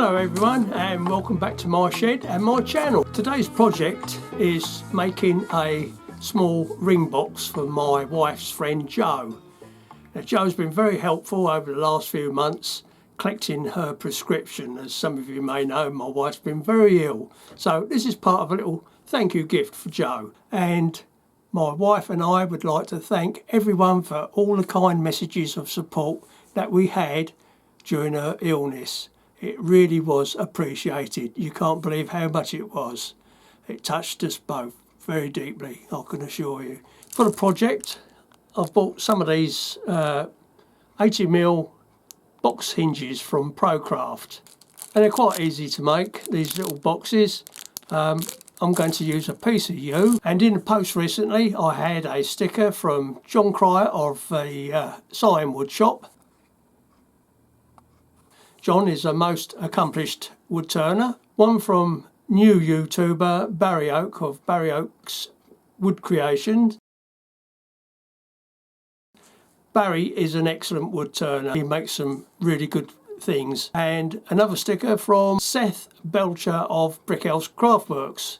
Hello everyone and welcome back to my shed and my channel. Today's project is making a small ring box for my wife's friend Jo. Now Jo's been very helpful over the last few months collecting her prescription. As some of you may know, my wife's been very ill. So this is part of a little thank you gift for Jo. And my wife and I would like to thank everyone for all the kind messages of support that we had during her illness. It really was appreciated. You can't believe how much it was. It touched us both very deeply, I can assure you. For the project, I've bought some of these 80mm box hinges from ProCraft. And they're quite easy to make, these little boxes. I'm going to use a piece of yew. And in the post recently, I had a sticker from John Cryer of the Siam Wood Shop. John is a most accomplished wood turner. One from new YouTuber Barry Oak of Barry Oak's Wood Creations. Barry is an excellent wood turner. He makes some really good things. And another sticker from Seth Belcher of Brickhouse Craftworks.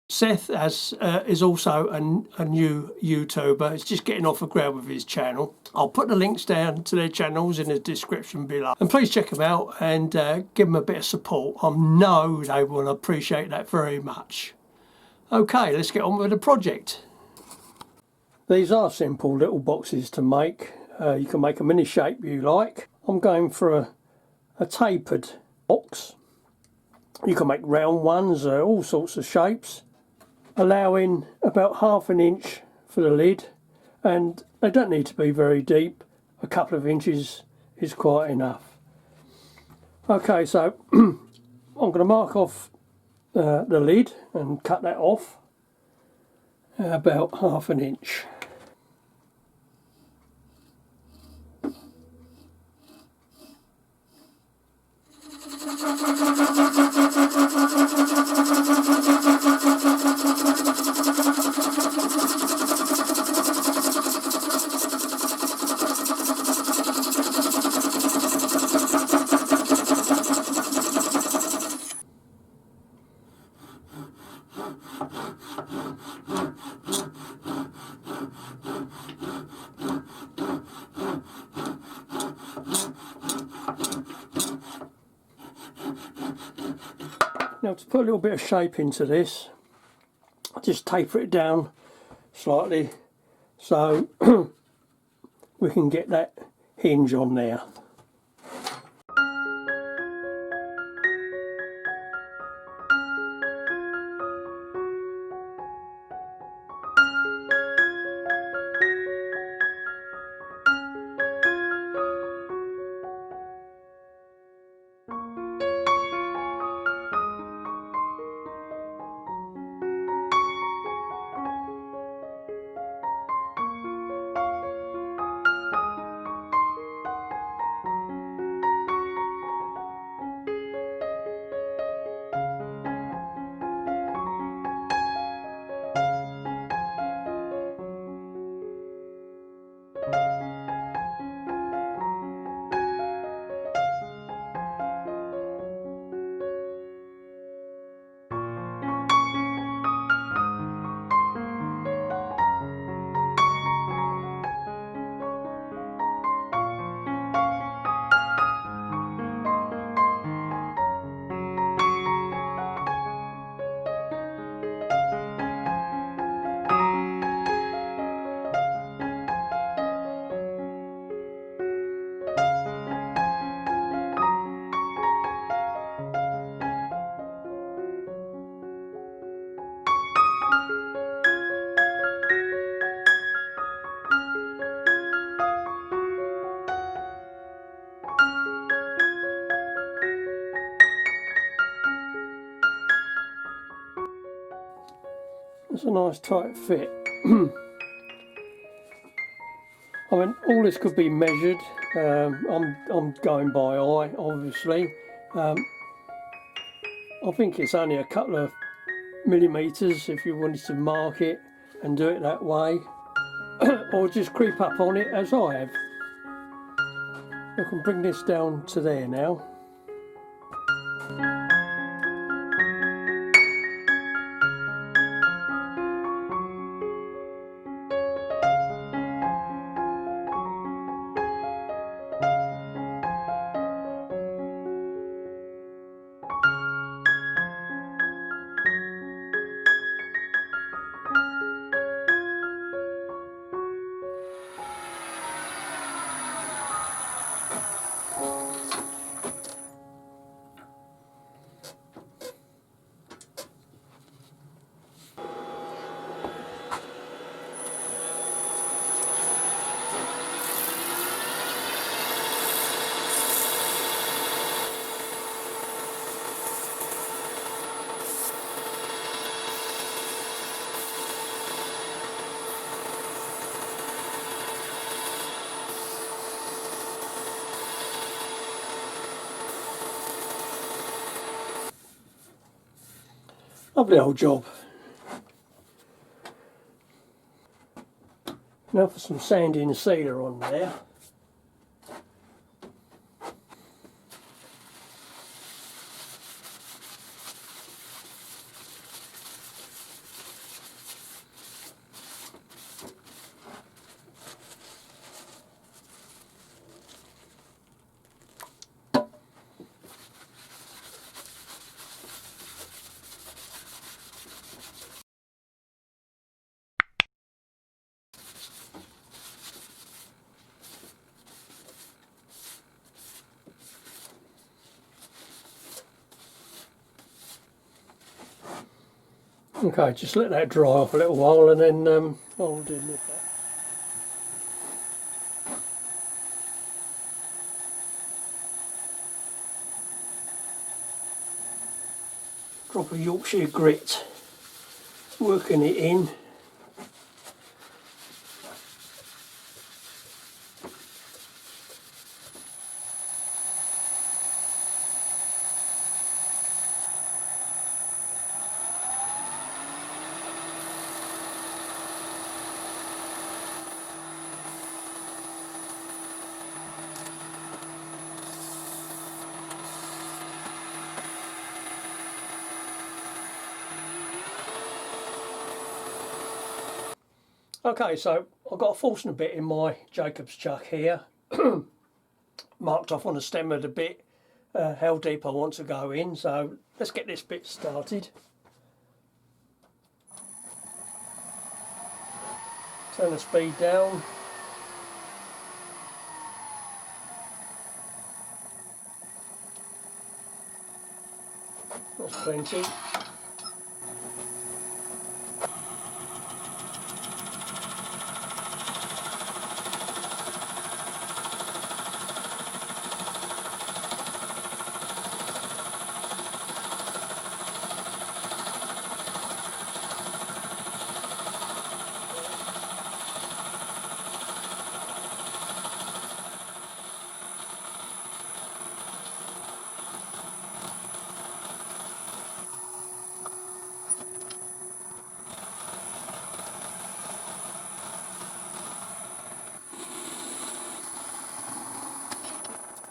Seth is also a new YouTuber. He's just getting off the ground with his channel. I'll put the links down to their channels in the description below. And please check them out and give them a bit of support. I know they will appreciate that very much. Okay, let's get on with the project. These are simple little boxes to make. You can make them any shape you like. I'm going for a tapered box. You can make round ones, all sorts of shapes, allowing about ½ an inch for the lid, and they don't need to be very deep. A couple of inches is quite enough. Okay, so I'm going to mark off the lid and cut that off about ½ an inch. Now to put a little bit of shape into this, I just taper it down slightly so we can get that hinge on there. It's a nice tight fit. I mean, all this could be measured. I'm going by eye, obviously. I think it's only a couple of millimeters if you wanted to mark it and do it that way, or just creep up on it as I have. I can bring this down to there now. Lovely old job. Now for some sanding sealer on there. Okay, just let that dry off a little while and then I'll do nip that. Drop of Yorkshire grit, working it in. Okay, so I've got a forcing bit in my Jacob's chuck here, marked off on the stem of the bit how deep I want to go in, so let's get this bit started. Turn the speed down. That's plenty.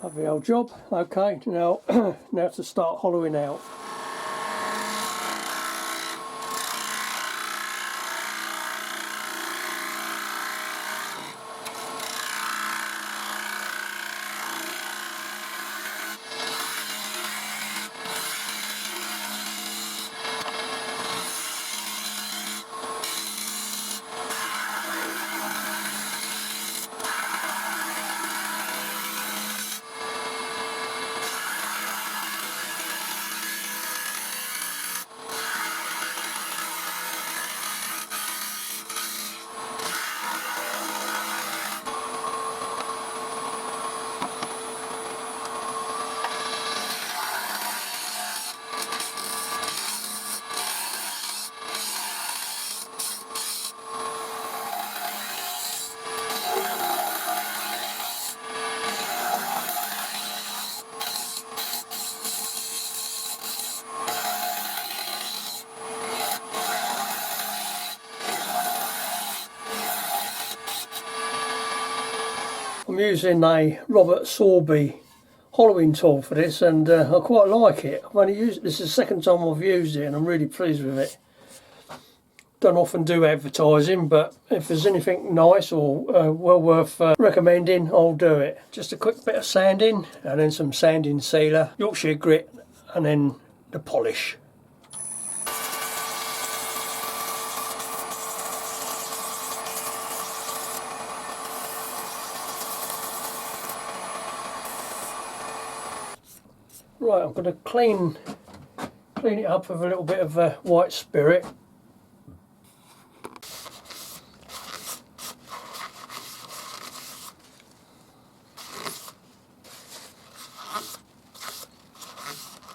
Lovely old job. Okay, now now to start hollowing out. I'm using a Robert Sorby hollowing tool for this, and I quite like it. I've only used this is the second time I've used it, and I'm really pleased with it. Don't often do advertising, but if there's anything nice or well worth recommending, I'll do it. Just a quick bit of sanding, and then some sanding sealer, Yorkshire grit, and then the polish. Right, I'm going to clean it up with a little bit of white spirit.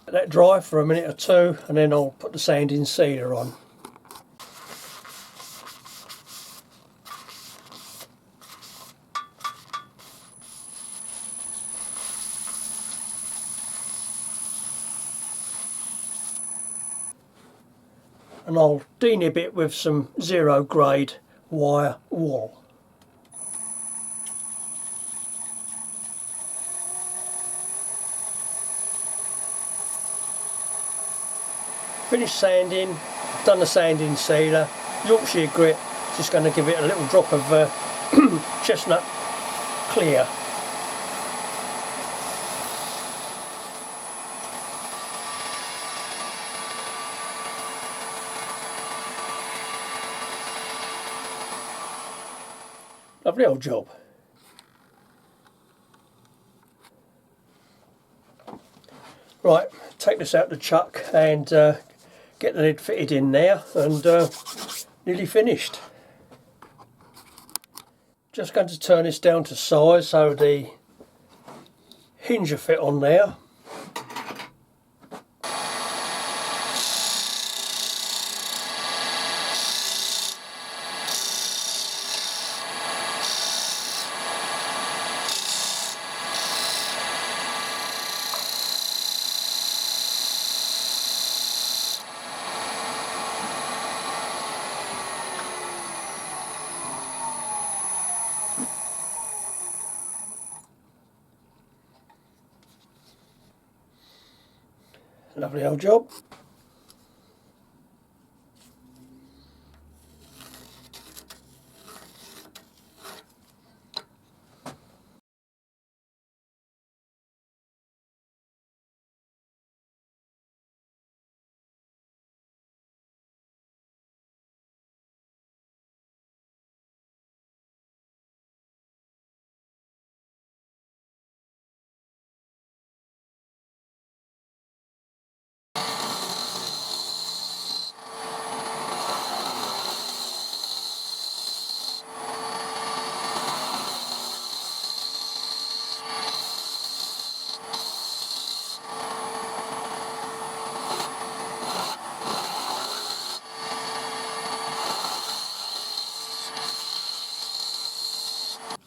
Let that dry for a minute or two, and then I'll put the sanding sealer on. and I'll denib it with some 0 grade wire wool. Finished sanding, done the sanding sealer, Yorkshire grit, just going to give it a little drop of chestnut clear. Lovely old job. Right, take this out the chuck and get the lid fitted in there, and nearly finished. Just going to turn this down to size so the hinge will fit on there. Lovely old job.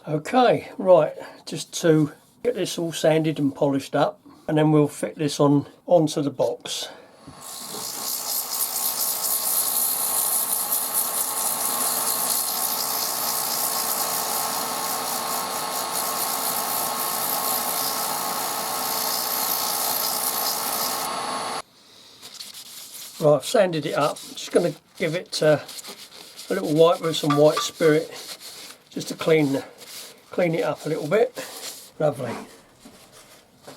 Okay, right, just to get this all sanded and polished up, and then we'll fit this onto the box. Right, I've sanded it up. Just going to give it a little wipe with some white spirit, just to clean it up a little bit. Lovely.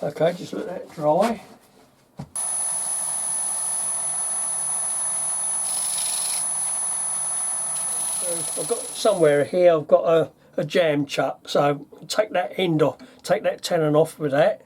Okay, just let that dry. So I've got somewhere here, I've got a jam chuck, so take that end off, take that tenon off with that.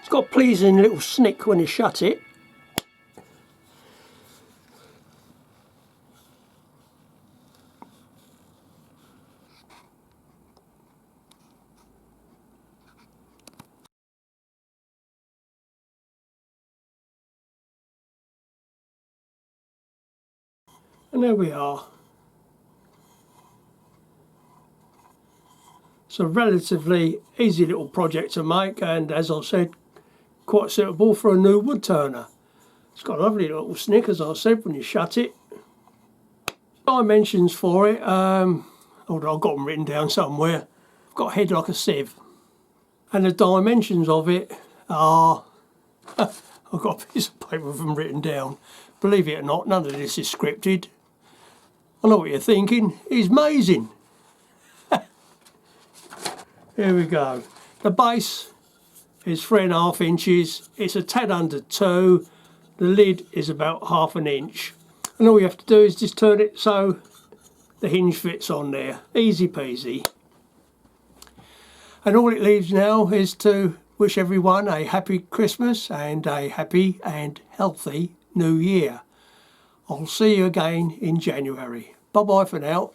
It's got a pleasing little snick when you shut it. And there we are. It's a relatively easy little project to make, and as I said, quite suitable for a new wood turner. It's got a lovely little snick, as I said, when you shut it. Dimensions for it, although I've got them written down somewhere. I've got a head like a sieve. And the dimensions of it are... I've got a piece of paper with them written down. Believe it or not, none of this is scripted. I know what you're thinking. It's amazing. Here we go. The base is 3.5 inches. It's a tad under 2. The lid is about 1/2 inch. And all you have to do is just turn it so the hinge fits on there. Easy peasy. And all it leaves now is to wish everyone a happy Christmas and a happy and healthy New Year. I'll see you again in January. Bye bye for now.